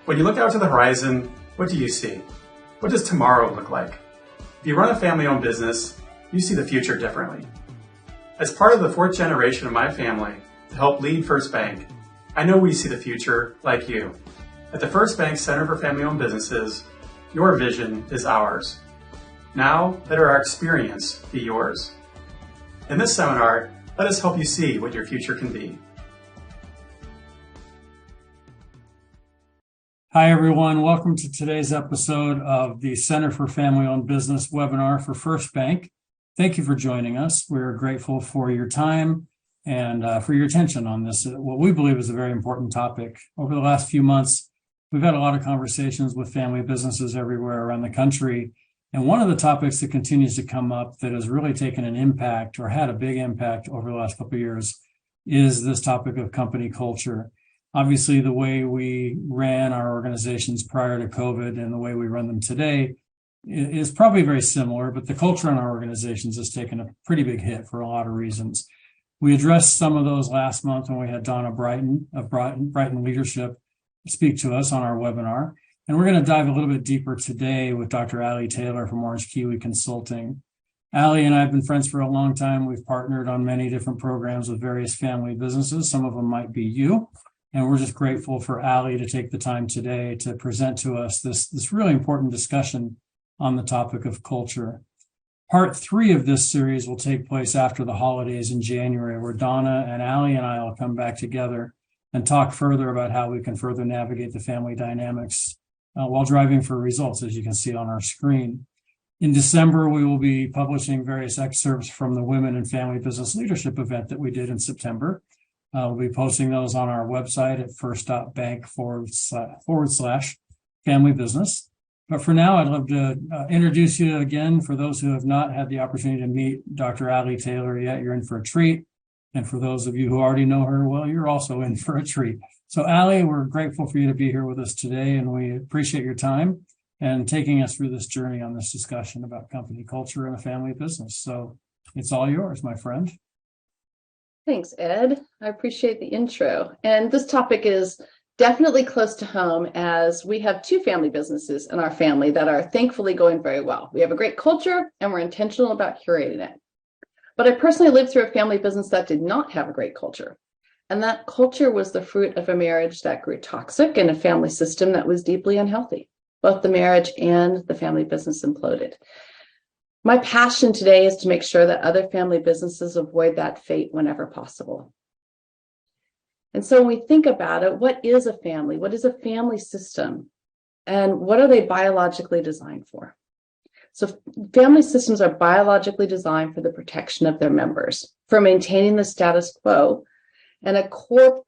When you look out to the horizon, what do you see? What does tomorrow look like? If you run a family-owned business, you see the future differently. As part of the fourth generation of my family to help lead First Bank, I know we see the future like you. At the First Bank Center for Family-Owned Businesses, your vision is ours. Now, let our experience be yours. In this seminar, let us help you see what your future can be. Hi, everyone. Welcome to today's episode of the Center for Family-Owned Business webinar for First Bank. Thank you for joining us. We're grateful for your time and for your attention on this, what we believe is a very important topic. Over the last few months, we've had a lot of conversations with family businesses everywhere around the country. And one of the topics that continues to come up that has really taken an impact or had a big impact over the last couple of years is this topic of company culture. Obviously, the way we ran our organizations prior to COVID and the way we run them today is probably very similar, but the culture in our organizations has taken a pretty big hit for a lot of reasons. We addressed some of those last month when we had Donna Brighton of Brighton Leadership speak to us on our webinar. And we're going to dive a little bit deeper today with Dr. Allie Taylor from Orange Kiwi Consulting. Allie and I have been friends for a long time. We've partnered on many different programs with various family businesses. Some of them might be you. And we're just grateful for Allie to take the time today to present to us this really important discussion on the topic of culture. Part 3 of this series will take place after the holidays in January, where Donna and Allie and I will come back together and talk further about how we can further navigate the family dynamics while driving for results, as you can see on our screen. In December, we will be publishing various excerpts from the Women in Family Business Leadership event that we did in September. We'll be posting those on our website at first.bank/family business. But for now, I'd love to introduce you again. For those who have not had the opportunity to meet Dr. Allie Taylor yet, you're in for a treat. And for those of you who already know her, well, you're also in for a treat. So Allie, we're grateful for you to be here with us today, and we appreciate your time and taking us through this journey on this discussion about company culture and a family business. So it's all yours, my friend. Thanks, Ed. I appreciate the intro. And this topic is definitely close to home, as we have 2 family businesses in our family that are thankfully going very well. We have a great culture and we're intentional about curating it. But I personally lived through a family business that did not have a great culture. And that culture was the fruit of a marriage that grew toxic and a family system that was deeply unhealthy. Both the marriage and the family business imploded. My passion today is to make sure that other family businesses avoid that fate whenever possible. And so when we think about it, what is a family? What is a family system? And what are they biologically designed for? So family systems are biologically designed for the protection of their members, for maintaining the status quo, and a core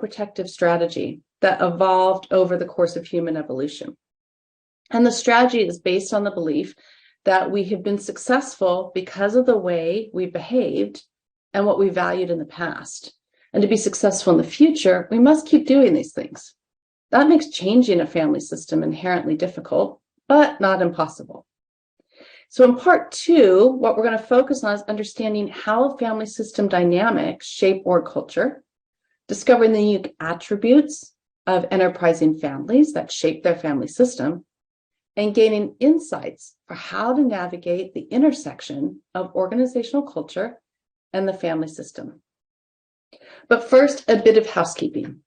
protective strategy that evolved over the course of human evolution. And the strategy is based on the belief that we have been successful because of the way we behaved and what we valued in the past. And to be successful in the future, we must keep doing these things. That makes changing a family system inherently difficult, but not impossible. So in part 2, what we're going to focus on is understanding how family system dynamics shape org culture, discovering the unique attributes of enterprising families that shape their family system, and gaining insights for how to navigate the intersection of organizational culture and the family system. But first, a bit of housekeeping.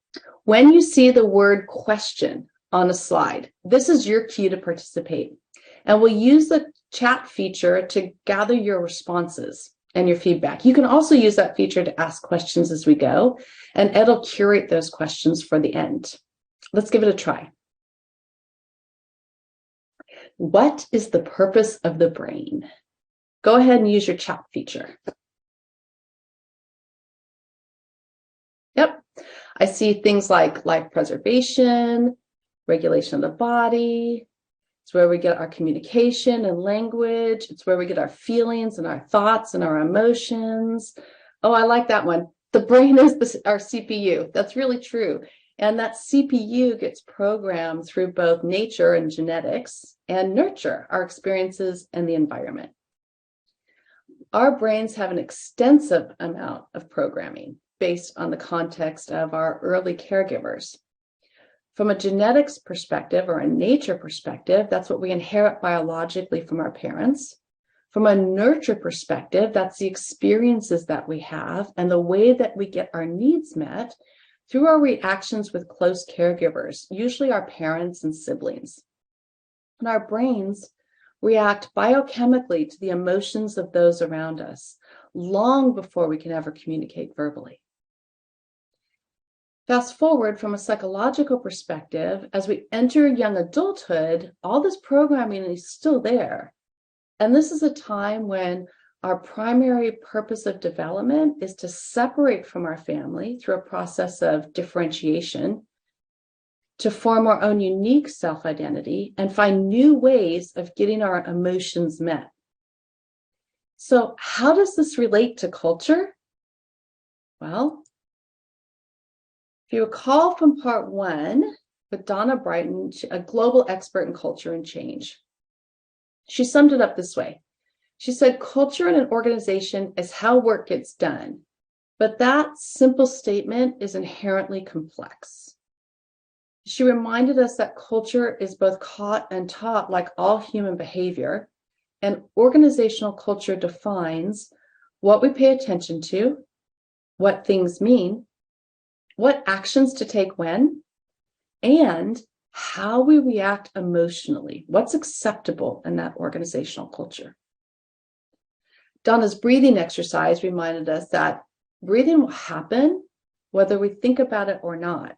When you see the word question on a slide, this is your cue to participate. And we'll use the chat feature to gather your responses and your feedback. You can also use that feature to ask questions as we go, and Ed will curate those questions for the end. Let's give it a try. What is the purpose of the brain? Go ahead and use your chat feature. Yep, I see things like life preservation, regulation of the body. It's where we get our communication and language. It's where we get our feelings and our thoughts and our emotions. Oh, I like that one. The brain is our CPU. That's really true. And that CPU gets programmed through both nature and genetics and nurture, our experiences and the environment. Our brains have an extensive amount of programming based on the context of our early caregivers. From a genetics perspective or a nature perspective, that's what we inherit biologically from our parents. From a nurture perspective, that's the experiences that we have and the way that we get our needs met through our reactions with close caregivers, usually our parents and siblings. And our brains react biochemically to the emotions of those around us long before we can ever communicate verbally. Fast forward from a psychological perspective, as we enter young adulthood, all this programming is still there. And this is a time when our primary purpose of development is to separate from our family through a process of differentiation, to form our own unique self-identity and find new ways of getting our emotions met. So how does this relate to culture? Well, if you recall from part 1 with Donna Brighton, a global expert in culture and change, she summed it up this way. She said, culture in an organization is how work gets done, but that simple statement is inherently complex. She reminded us that culture is both caught and taught like all human behavior, and organizational culture defines what we pay attention to, what things mean, what actions to take when, and how we react emotionally, what's acceptable in that organizational culture. Donna's breathing exercise reminded us that breathing will happen whether we think about it or not.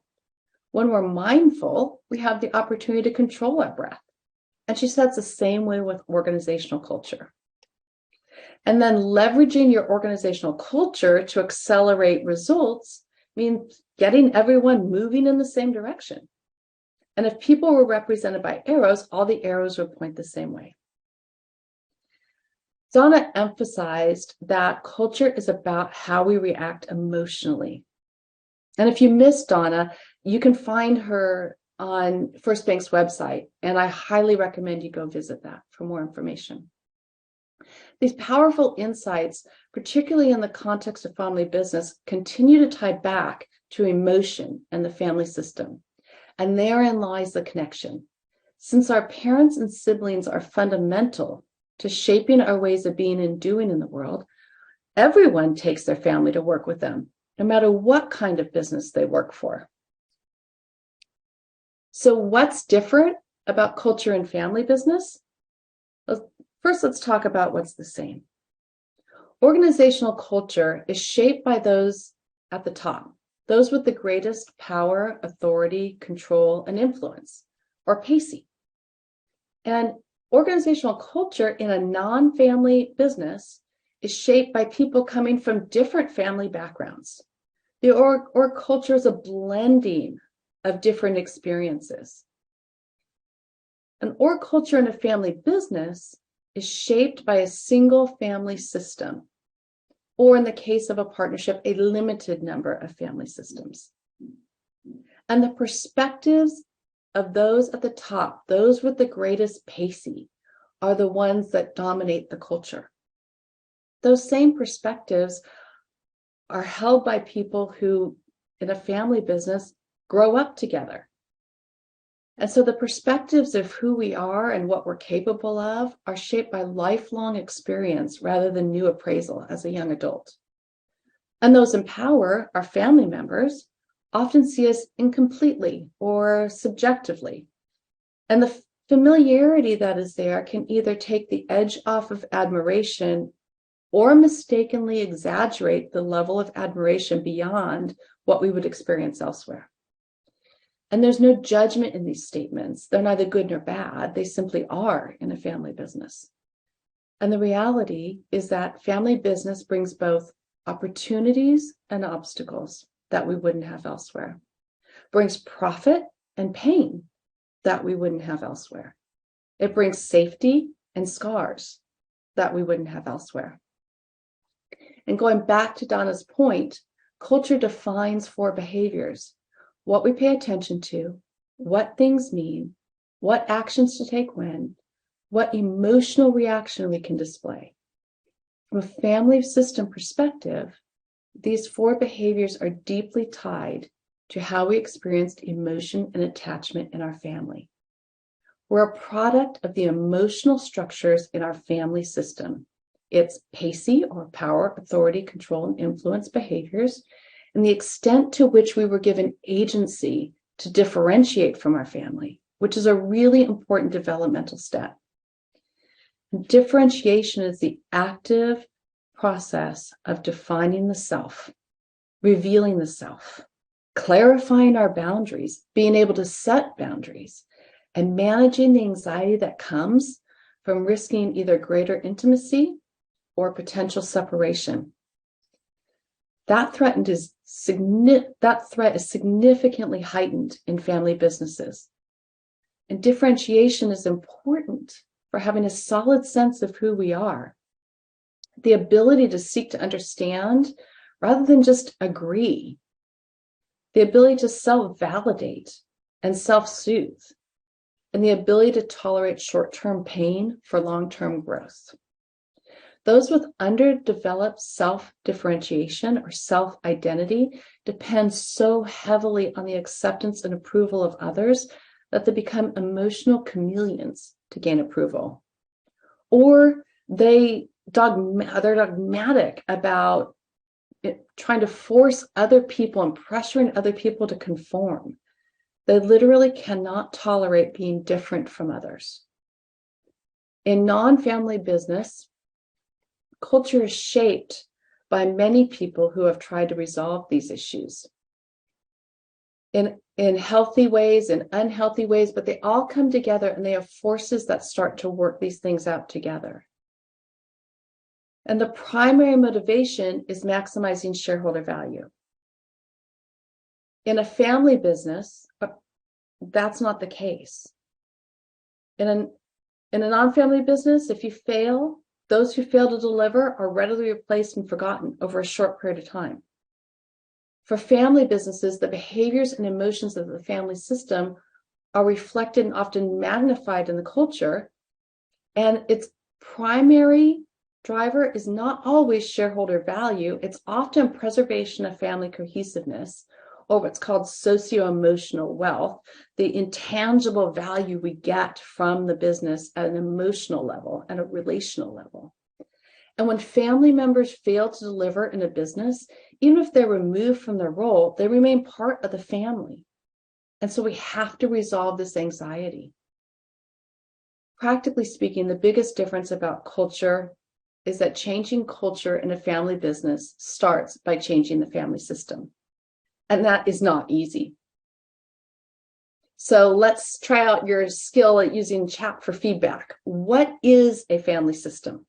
When we're mindful, we have the opportunity to control our breath. And she says the same way with organizational culture. And then leveraging your organizational culture to accelerate results means getting everyone moving in the same direction. And if people were represented by arrows, all the arrows would point the same way. Donna emphasized that culture is about how we react emotionally. And if you missed Donna, you can find her on First Bank's website, and I highly recommend you go visit that for more information. These powerful insights, particularly in the context of family business, continue to tie back to emotion and the family system. And therein lies the connection. Since our parents and siblings are fundamental to shaping our ways of being and doing in the world, everyone takes their family to work with them, no matter what kind of business they work for. So what's different about culture and family business? Well, first, let's talk about what's the same. Organizational culture is shaped by those at the top, those with the greatest power, authority, control, and influence, or PACE. And organizational culture in a non-family business is shaped by people coming from different family backgrounds. The org culture is a blending of different experiences. An org culture in a family business is shaped by a single family system, or in the case of a partnership, a limited number of family systems. And the perspectives of those at the top, those with the greatest PACE, are the ones that dominate the culture. Those same perspectives are held by people who, in a family business, grow up together. And so the perspectives of who we are and what we're capable of are shaped by lifelong experience rather than new appraisal as a young adult. And those in power, our family members, often see us incompletely or subjectively. And the familiarity that is there can either take the edge off of admiration or mistakenly exaggerate the level of admiration beyond what we would experience elsewhere. And there's no judgment in these statements. They're neither good nor bad. They simply are in a family business. And the reality is that family business brings both opportunities and obstacles that we wouldn't have elsewhere. Brings profit and pain that we wouldn't have elsewhere. It brings safety and scars that we wouldn't have elsewhere. And going back to Donna's point, culture defines 4 behaviors: what we pay attention to, what things mean, what actions to take when, what emotional reaction we can display. From a family system perspective, these 4 behaviors are deeply tied to how we experienced emotion and attachment in our family. We're a product of the emotional structures in our family system. It's PACE, or power, authority, control, and influence behaviors, and the extent to which we were given agency to differentiate from our family, which is a really important developmental step. Differentiation is the active process of defining the self, revealing the self, clarifying our boundaries, being able to set boundaries, and managing the anxiety that comes from risking either greater intimacy or potential separation. That threat is significantly heightened in family businesses. And differentiation is important for having a solid sense of who we are. The ability to seek to understand rather than just agree. The ability to self-validate and self-soothe. And the ability to tolerate short-term pain for long-term growth. Those with underdeveloped self-differentiation or self-identity depend so heavily on the acceptance and approval of others that they become emotional chameleons to gain approval. Or they're dogmatic about trying to force other people and pressuring other people to conform. They literally cannot tolerate being different from others. In non-family business, culture is shaped by many people who have tried to resolve these issues in healthy ways and unhealthy ways, but they all come together and they have forces that start to work these things out together. And the primary motivation is maximizing shareholder value. In a family business, that's not the case. In a non-family business, if you fail, those who fail to deliver are readily replaced and forgotten over a short period of time. For family businesses, the behaviors and emotions of the family system are reflected and often magnified in the culture, and its primary driver is not always shareholder value. It's often preservation of family cohesiveness, or what's called socio-emotional wealth, the intangible value we get from the business at an emotional level, at a relational level. And when family members fail to deliver in a business, even if they're removed from their role, they remain part of the family. And so we have to resolve this anxiety. Practically speaking, the biggest difference about culture is that changing culture in a family business starts by changing the family system. And that is not easy. So let's try out your skill at using chat for feedback. What is a family system?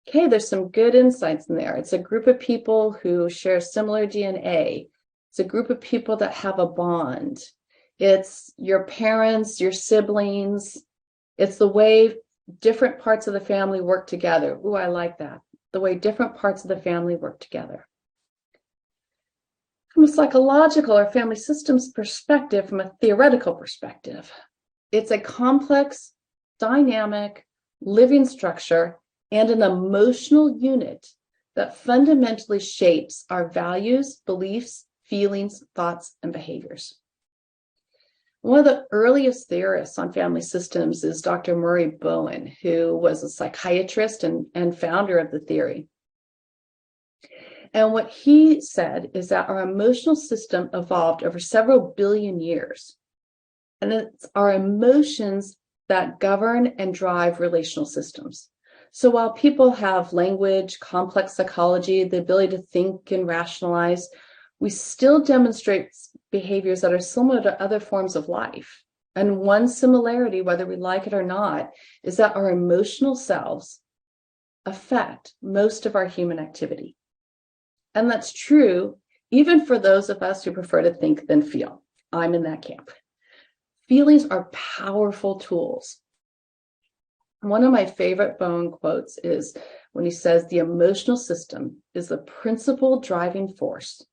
Okay, there's some good insights in there. It's a group of people who share similar DNA. It's a group of people that have a bond. It's your parents, your siblings. It's the way different parts of the family work together. Ooh, I like that. The way different parts of the family work together. From a psychological or family systems perspective, from a theoretical perspective, it's a complex, dynamic, living structure and an emotional unit that fundamentally shapes our values, beliefs, feelings, thoughts, and behaviors. One of the earliest theorists on family systems is Dr. Murray Bowen, who was a psychiatrist and founder of the theory. And what he said is that our emotional system evolved over several billion years. And it's our emotions that govern and drive relational systems. So while people have language, complex psychology, the ability to think and rationalize, we still demonstrate behaviors that are similar to other forms of life. And one similarity, whether we like it or not, is that our emotional selves affect most of our human activity. And that's true even for those of us who prefer to think than feel. I'm in that camp. Feelings are powerful tools. One of my favorite Bowen quotes is when he says, the emotional system is the principal driving force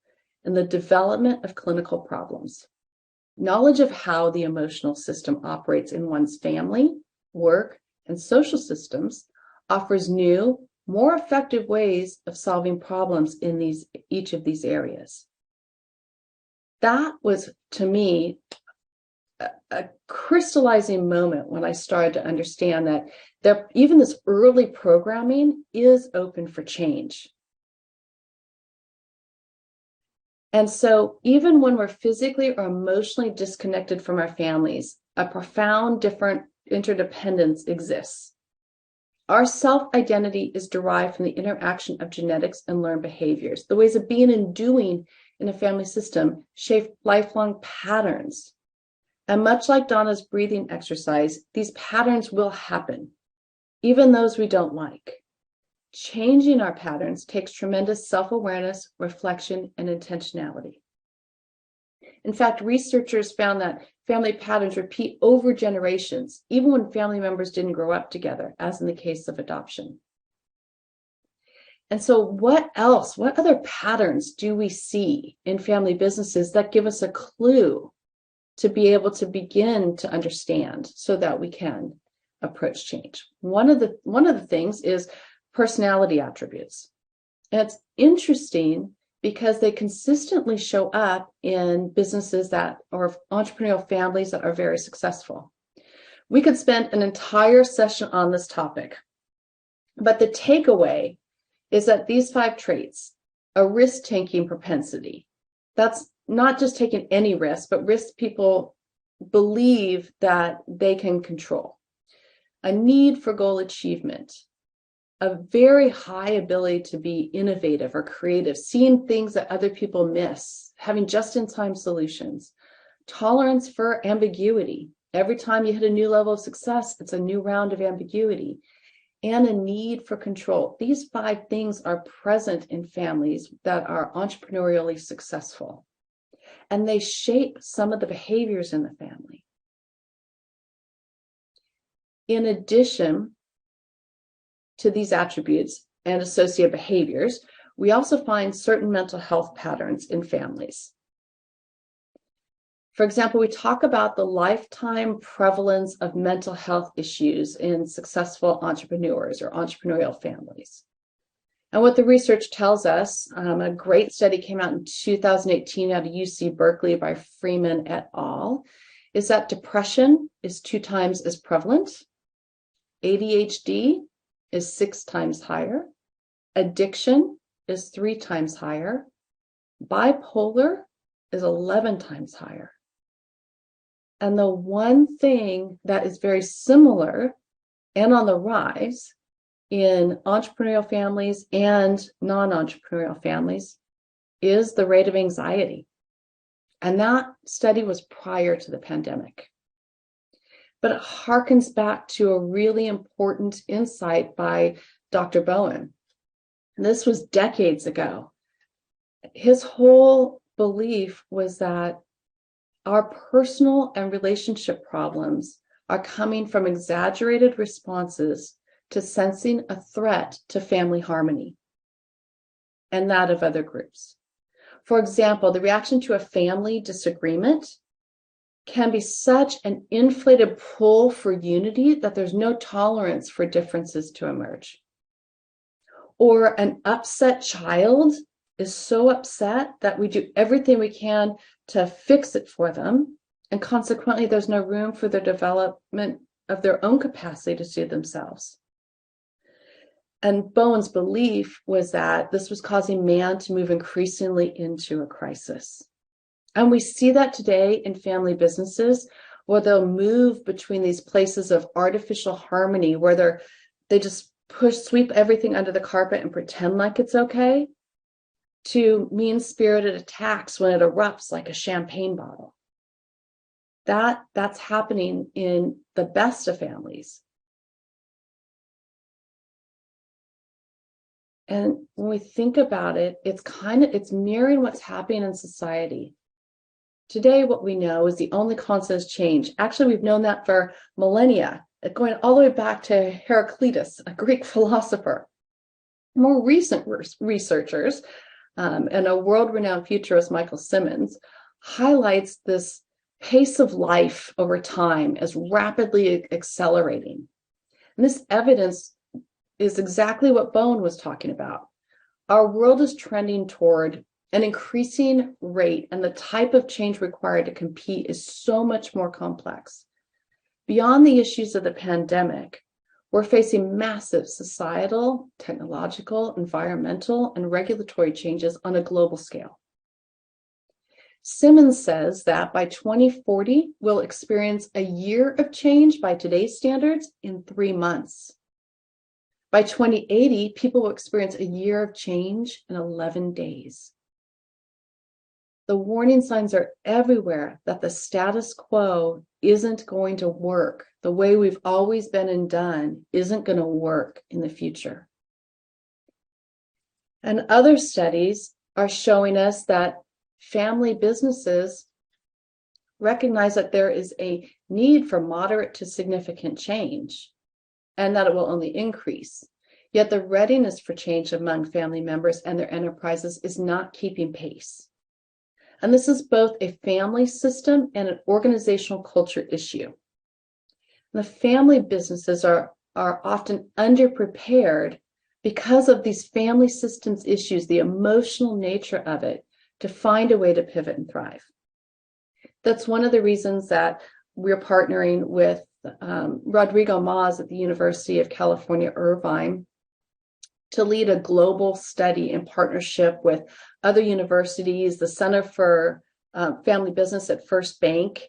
in the development of clinical problems. Knowledge of how the emotional system operates in one's family, work, and social systems offers new more effective ways of solving problems in each of these areas. That was, to me, a crystallizing moment when I started to understand that even this early programming is open for change. And so even when we're physically or emotionally disconnected from our families, a profound different interdependence exists. Our self-identity is derived from the interaction of genetics and learned behaviors. The ways of being and doing in a family system shape lifelong patterns. And much like Donna's breathing exercise, these patterns will happen, even those we don't like. Changing our patterns takes tremendous self-awareness, reflection, and intentionality. In fact, researchers found that family patterns repeat over generations, even when family members didn't grow up together, as in the case of adoption. And so what other patterns do we see in family businesses that give us a clue to be able to begin to understand so that we can approach change? One of the things is personality attributes. And it's interesting because they consistently show up in businesses or entrepreneurial families that are very successful. We could spend an entire session on this topic, but the takeaway is that these 5 traits, a risk-taking propensity, that's not just taking any risk, but risks people believe that they can control, a need for goal achievement, a very high ability to be innovative or creative, seeing things that other people miss, having just-in-time solutions, tolerance for ambiguity. Every time you hit a new level of success, it's a new round of ambiguity, and a need for control. These 5 things are present in families that are entrepreneurially successful, and they shape some of the behaviors in the family. In addition to these attributes and associated behaviors, we also find certain mental health patterns in families. For example, we talk about the lifetime prevalence of mental health issues in successful entrepreneurs or entrepreneurial families. And what the research tells us, a great study came out in 2018 out of UC Berkeley by Freeman et al., is that depression is 2 times as prevalent, ADHD is 6 times higher, addiction is 3 times higher, bipolar is 11 times higher. And the one thing that is very similar and on the rise in entrepreneurial families and non-entrepreneurial families is the rate of anxiety. And that study was prior to the pandemic. But it harkens back to a really important insight by Dr. Bowen. And this was decades ago. His whole belief was that our personal and relationship problems are coming from exaggerated responses to sensing a threat to family harmony and that of other groups. For example, the reaction to a family disagreement can be such an inflated pull for unity that there's no tolerance for differences to emerge. Or an upset child is so upset that we do everything we can to fix it for them, and consequently there's no room for the development of their own capacity to see themselves. And Bowen's belief was that this was causing man to move increasingly into a crisis. And we see that today in family businesses, where they'll move between these places of artificial harmony, where they just sweep everything under the carpet and pretend like it's okay, to mean-spirited attacks when it erupts like a champagne bottle. That's happening in the best of families. And when we think about it, it's mirroring what's happening in society. Today, what we know is the only constant is change. Actually, we've known that for millennia, going all the way back to Heraclitus, a Greek philosopher. More recent researchers, and a world-renowned futurist, Michael Simmons, highlights this pace of life over time as rapidly accelerating. And this evidence is exactly what Bowen was talking about. Our world is trending toward an increasing rate, and the type of change required to compete is so much more complex. Beyond the issues of the pandemic, we're facing massive societal, technological, environmental, and regulatory changes on a global scale. Simmons says that by 2040, we'll experience a year of change by today's standards in 3 months. By 2080, people will experience a year of change in 11 days. The warning signs are everywhere that the status quo isn't going to work. The way we've always been and done isn't going to work in the future. And other studies are showing us that family businesses recognize that there is a need for moderate to significant change, and that it will only increase. Yet the readiness for change among family members and their enterprises is not keeping pace. And this is both a family system and an organizational culture issue. The family businesses are often underprepared because of these family systems issues, the emotional nature of it, to find a way to pivot and thrive. That's one of the reasons that we're partnering with Rodrigo Maz at the University of California, Irvine, to lead a global study in partnership with other universities, the Center for Family Business at First Bank,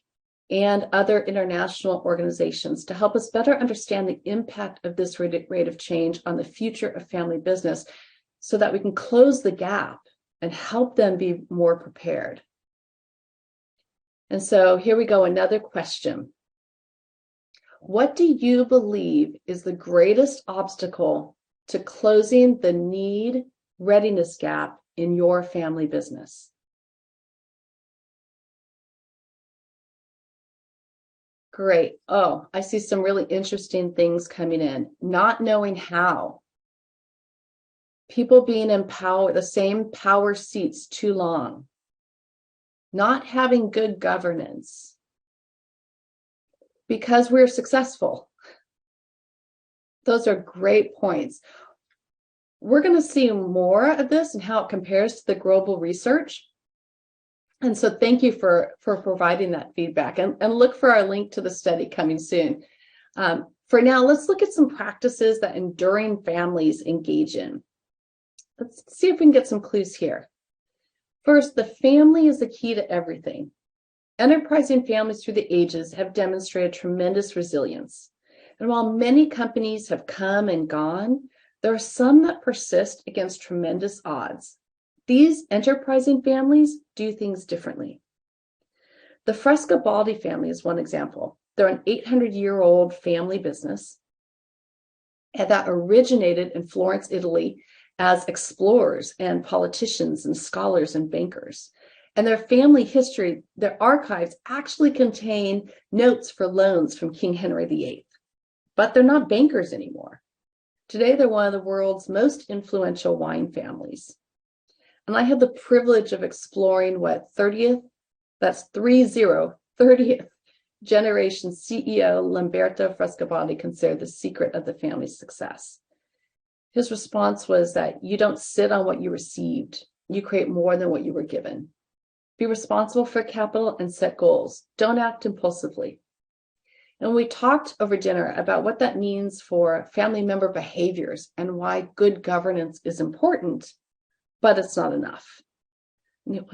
and other international organizations to help us better understand the impact of this rate of change on the future of family business so that we can close the gap and help them be more prepared. And so here we go, another question. What do you believe is the greatest obstacle to closing the need readiness gap in your family business? Great. Oh, I see some really interesting things coming in. Not knowing how. People being in power, the same power seats too long. Not having good governance. Because we're successful. Those are great points. We're going to see more of this and how it compares to the global research. And so thank you for providing that feedback, and look for our link to the study coming soon. For now, let's look at some practices that enduring families engage in. Let's see if we can get some clues here. First, the family is the key to everything. Enterprising families through the ages have demonstrated tremendous resilience. And while many companies have come and gone, there are some that persist against tremendous odds. These enterprising families do things differently. The Frescobaldi family is one example. They're an 800-year-old family business that originated in Florence, Italy, as explorers and politicians and scholars and bankers. And their family history, their archives actually contain notes for loans from King Henry VIII. But they're not bankers anymore. Today, they're one of the world's most influential wine families. And I had the privilege of exploring what 30th generation CEO Lamberto Frescobaldi considered the secret of the family's success. His response was that you don't sit on what you received. You create more than what you were given. Be responsible for capital and set goals. Don't act impulsively. And we talked over dinner about what that means for family member behaviors and why good governance is important, but it's not enough.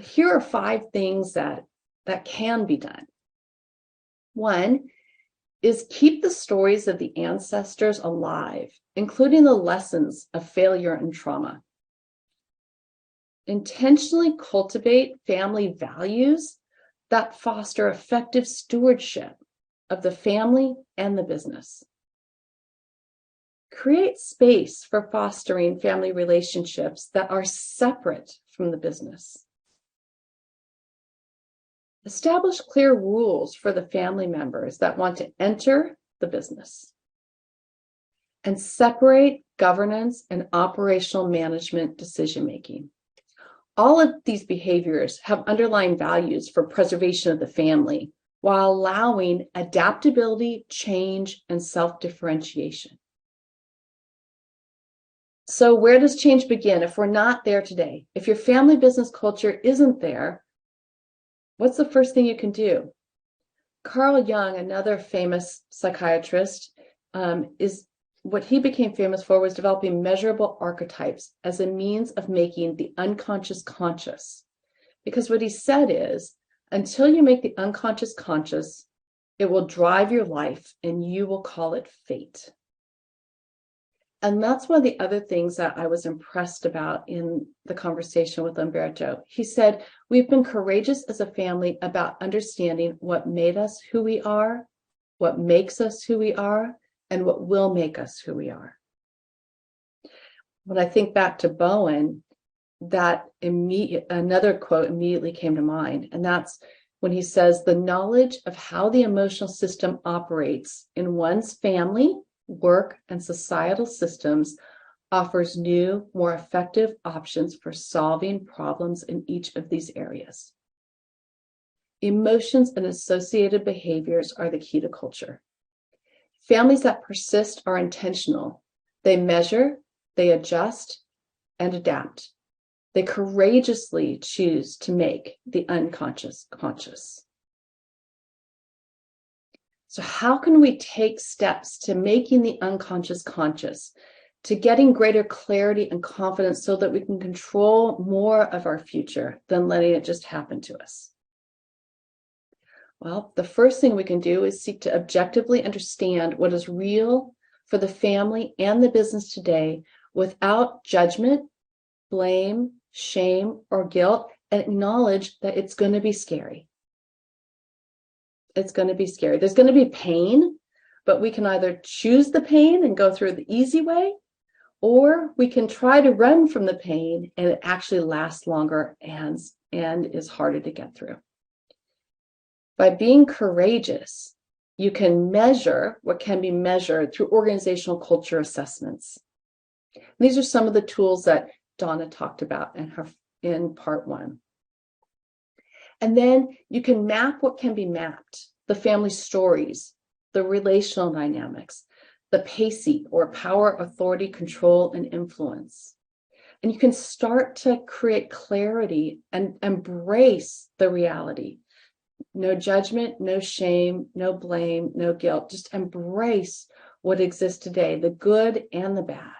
Here are 5 things that can be done. One is keep the stories of the ancestors alive, including the lessons of failure and trauma. Intentionally cultivate family values that foster effective stewardship of the family and the business. Create space for fostering family relationships that are separate from the business. Establish clear rules for the family members that want to enter the business. And separate governance and operational management decision-making. All of these behaviors have underlying values for preservation of the family while allowing adaptability, change, and self-differentiation. So where does change begin if we're not there today? If your family business culture isn't there, what's the first thing you can do? Carl Jung, another famous psychiatrist, is what he became famous for was developing measurable archetypes as a means of making the unconscious conscious. Because what he said is, until you make the unconscious conscious, it will drive your life and you will call it fate. And that's one of the other things that I was impressed about in the conversation with Umberto. He said, we've been courageous as a family about understanding what made us who we are, what makes us who we are, and what will make us who we are. When I think back to Bowen, another quote immediately came to mind, and that's when he says, the knowledge of how the emotional system operates in one's family, work, and societal systems offers new, more effective options for solving problems in each of these areas. Emotions and associated behaviors are the key to culture. Families that persist are intentional. They measure, they adjust, and adapt. They courageously choose to make the unconscious conscious. So how can we take steps to making the unconscious conscious, to getting greater clarity and confidence so that we can control more of our future than letting it just happen to us? Well, the first thing we can do is seek to objectively understand what is real for the family and the business today without judgment, blame, shame, or guilt, and acknowledge that it's going to be scary. It's going to be scary. There's going to be pain, but we can either choose the pain and go through the easy way, or we can try to run from the pain and it actually lasts longer and is harder to get through. By being courageous, you can measure what can be measured through organizational culture assessments. These are some of the tools that Donna talked about in part one. And then you can map what can be mapped, the family stories, the relational dynamics, the PACE, or power, authority, control, and influence. And you can start to create clarity and embrace the reality. No judgment, no shame, no blame, no guilt. Just embrace what exists today, the good and the bad,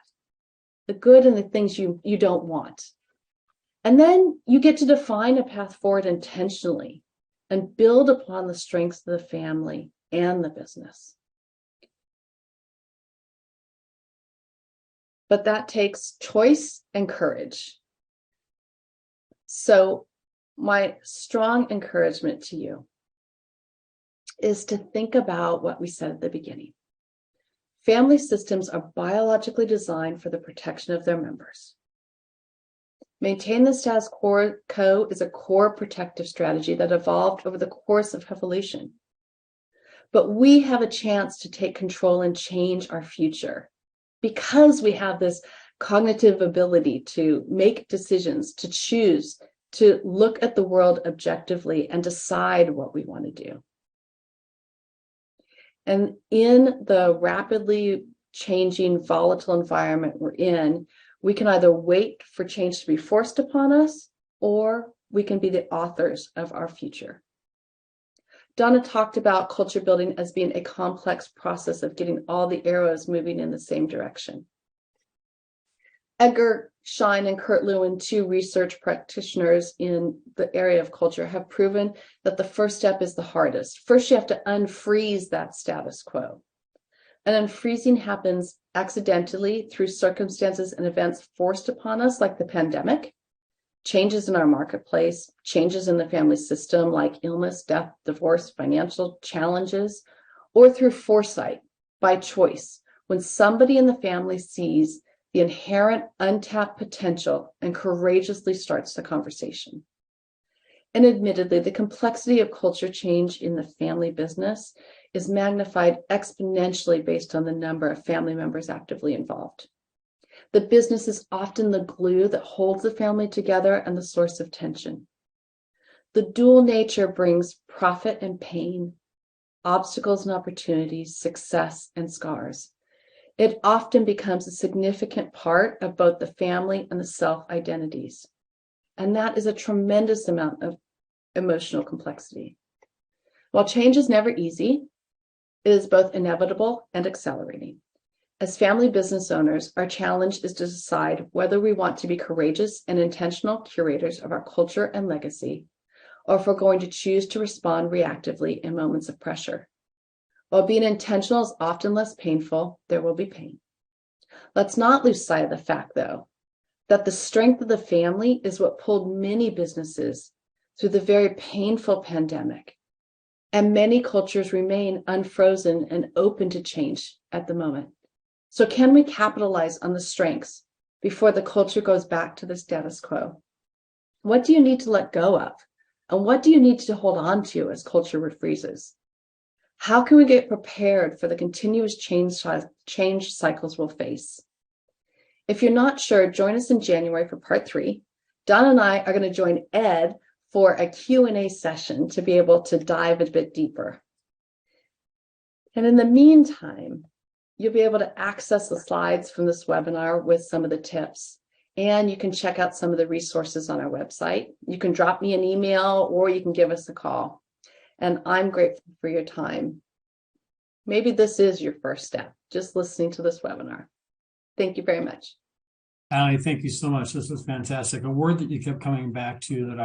the good and the things you don't want. And then you get to define a path forward intentionally and build upon the strengths of the family and the business. But that takes choice and courage. So my strong encouragement to you is to think about what we said at the beginning. Family systems are biologically designed for the protection of their members. Maintain the status quo is a core protective strategy that evolved over the course of evolution. But we have a chance to take control and change our future because we have this cognitive ability to make decisions, to choose, to look at the world objectively and decide what we want to do. And in the rapidly changing, volatile environment we're in, we can either wait for change to be forced upon us, or we can be the authors of our future. Donna talked about culture building as being a complex process of getting all the arrows moving in the same direction. Edgar Schein and Kurt Lewin, two research practitioners in the area of culture, have proven that the first step is the hardest. First, you have to unfreeze that status quo. And unfreezing happens accidentally through circumstances and events forced upon us, like the pandemic, changes in our marketplace, changes in the family system, like illness, death, divorce, financial challenges, or through foresight, by choice, when somebody in the family sees the inherent untapped potential and courageously starts the conversation. And admittedly, the complexity of culture change in the family business is magnified exponentially based on the number of family members actively involved. The business is often the glue that holds the family together and the source of tension. The dual nature brings profit and pain, obstacles and opportunities, success and scars. it often becomes a significant part of both the family and the self identities. And that is a tremendous amount of emotional complexity. While change is never easy, it is both inevitable and accelerating. As family business owners, our challenge is to decide whether we want to be courageous and intentional curators of our culture and legacy, or if we're going to choose to respond reactively in moments of pressure. While being intentional is often less painful, there will be pain. Let's not lose sight of the fact, though, that the strength of the family is what pulled many businesses through the very painful pandemic. And many cultures remain unfrozen and open to change at the moment. So can we capitalize on the strengths before the culture goes back to the status quo? What do you need to let go of? And what do you need to hold on to as culture refreezes? How can we get prepared for the continuous change cycles we'll face? If you're not sure, join us in January for part 3. Don and I are going to join Ed for a Q&A session to be able to dive a bit deeper. And in the meantime, you'll be able to access the slides from this webinar with some of the tips. And you can check out some of the resources on our website. You can drop me an email or you can give us a call. And I'm grateful for your time. Maybe this is your first step, just listening to this webinar. Thank you very much. Allie, thank you so much. This was fantastic. A word that you kept coming back to that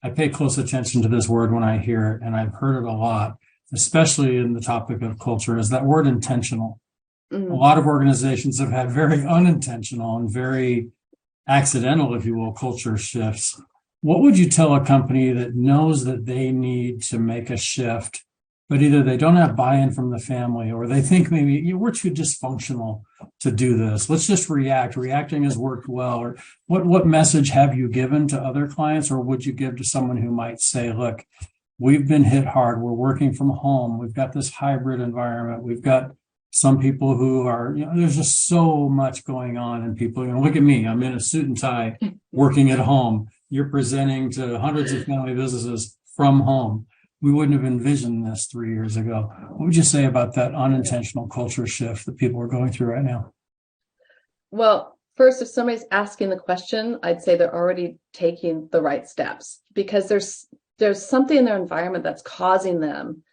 I pay close attention to this word when I hear it, and I've heard it a lot, especially in the topic of culture, is that word intentional. Mm-hmm. A lot of organizations have had very unintentional and very accidental, if you will, culture shifts. What would you tell a company that knows that they need to make a shift, but either they don't have buy-in from the family or they think maybe we're too dysfunctional to do this. Let's just react. Reacting has worked well. Or what message have you given to other clients, or would you give to someone who might say, look, we've been hit hard. We're working from home. We've got this hybrid environment. We've got some people who are, there's just so much going on, and people, look at me. I'm in a suit and tie working at home. You're presenting to hundreds of family businesses from home. We wouldn't have envisioned this 3 years ago. What would you say about that unintentional culture shift that people are going through right now? Well, first, if somebody's asking the question, I'd say they're already taking the right steps, because there's something in their environment that's causing them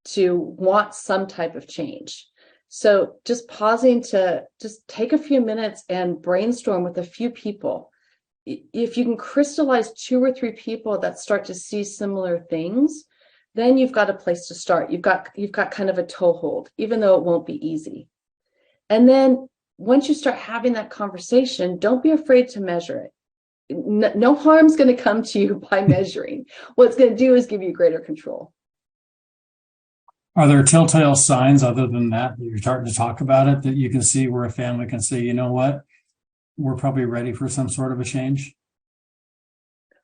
to want some type of change. So just pausing to just take a few minutes and brainstorm with a few people. If you can crystallize 2 or 3 people that start to see similar things, then you've got a place to start. You've got kind of a toehold, even though it won't be easy. And then once you start having that conversation, don't be afraid to measure it. No harm's going to come to you by measuring. What it's going to do is give you greater control. Are there telltale signs other than that you're starting to talk about it, that you can see where a family can say, you know what, we're probably ready for some sort of a change?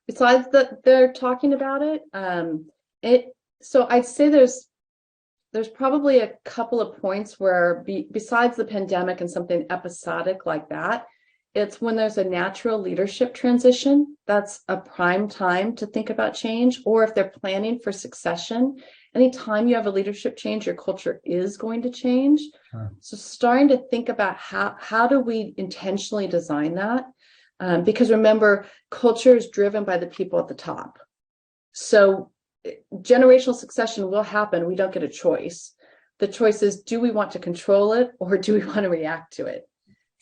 Besides that they're talking about it, so I'd say there's probably a couple of points where besides the pandemic and something episodic like that, it's when there's a natural leadership transition. That's a prime time to think about change. Or if they're planning for succession, anytime you have a leadership change, your culture is going to change. Sure. So starting to think about how do we intentionally design that? Because remember, culture is driven by the people at the top. So generational succession will happen. We don't get a choice. The choice is, do we want to control it or do we want to react to it?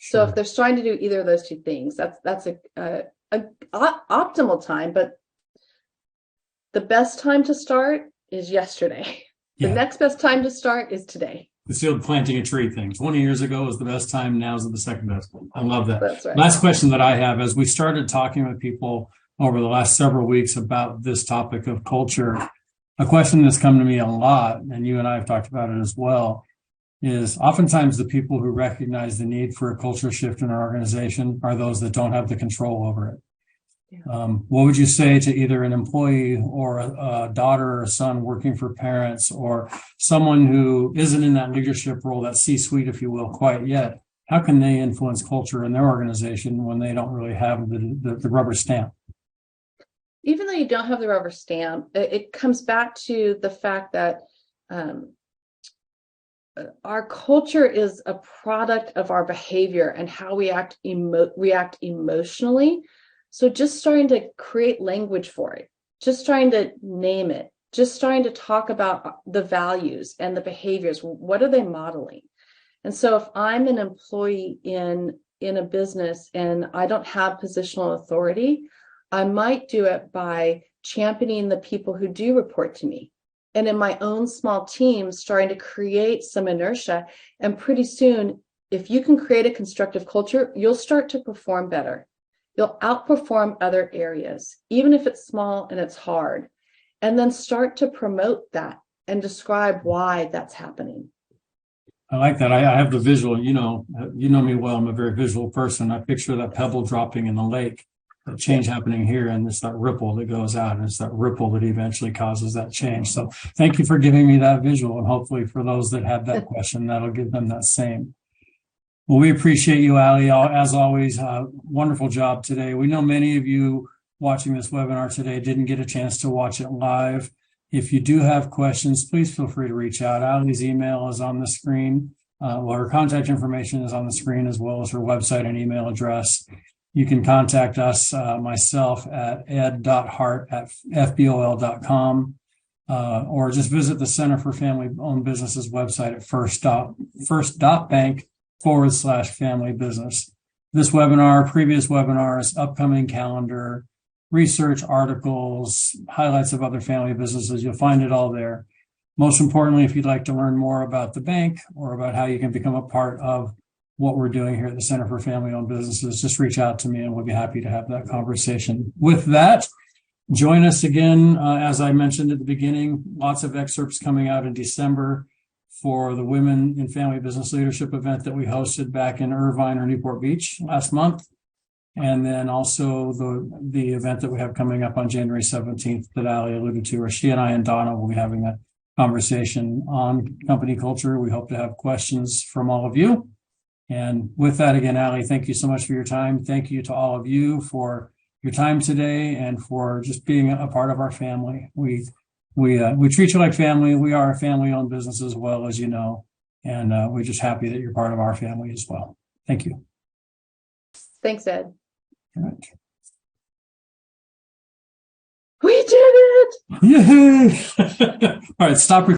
Sure. So if they're trying to do either of those 2 things, that's a optimal time. But the best time to start is yesterday. The next best time to start is today. It's the old planting a tree thing. 20 years ago was the best time. Now is the second best. I love that. That's right. Last question that I have, as we started talking with people over the last several weeks about this topic of culture, a question that's come to me a lot, and you and I have talked about it as well, is oftentimes the people who recognize the need for a culture shift in our organization are those that don't have the control over it. Yeah. What would you say to either an employee or a daughter or a son working for parents, or someone who isn't in that leadership role, that C-suite, if you will, quite yet? How can they influence culture in their organization when they don't really have the rubber stamp? Even though you don't have the rubber stamp, it comes back to the fact that our culture is a product of our behavior and how we react emotionally. So just starting to create language for it, just trying to name it, just starting to talk about the values and the behaviors. What are they modeling? And so if I'm an employee in a business and I don't have positional authority, I might do it by championing the people who do report to me. And in my own small team, starting to create some inertia. And pretty soon, if you can create a constructive culture, you'll start to perform better. You'll outperform other areas, even if it's small and it's hard. And then start to promote that and describe why that's happening. I like that. I have the visual, you know me well. I'm a very visual person. I picture that pebble dropping in the lake, the change happening here, and it's that ripple that goes out, and it's that ripple that eventually causes that change. So thank you for giving me that visual, and hopefully for those that had that question, that'll give them that same. Well, we appreciate you, Allie. As always, wonderful job today. We know many of you watching this webinar today didn't get a chance to watch it live. If you do have questions, please feel free to reach out. Allie's email is on the screen. Her contact information is on the screen, as well as her website and email address. You can contact us, myself, at ed.hart@fbol.com, or just visit the Center for Family Owned Businesses website at first.bank/family business. This webinar, previous webinars, upcoming calendar, research articles, highlights of other family businesses, you'll find it all there. Most importantly, if you'd like to learn more about the bank or about how you can become a part of what we're doing here at the Center for Family Owned Businesses, just reach out to me and we'll be happy to have that conversation. With that, join us again. As I mentioned at the beginning, lots of excerpts coming out in December for the Women in Family Business Leadership event that we hosted back in Irvine or Newport Beach last month. And then also the event that we have coming up on January 17th that Allie alluded to, where she and I and Donna will be having a conversation on company culture. We hope to have questions from all of you. And with that, again, Allie, thank you so much for your time. Thank you to all of you for your time today and for just being a part of our family. We treat you like family. We are a family-owned business as well, as you know, and we're just happy that you're part of our family as well. Thank you. Thanks, Ed. All right. We did it! Yay! All right, stop recording.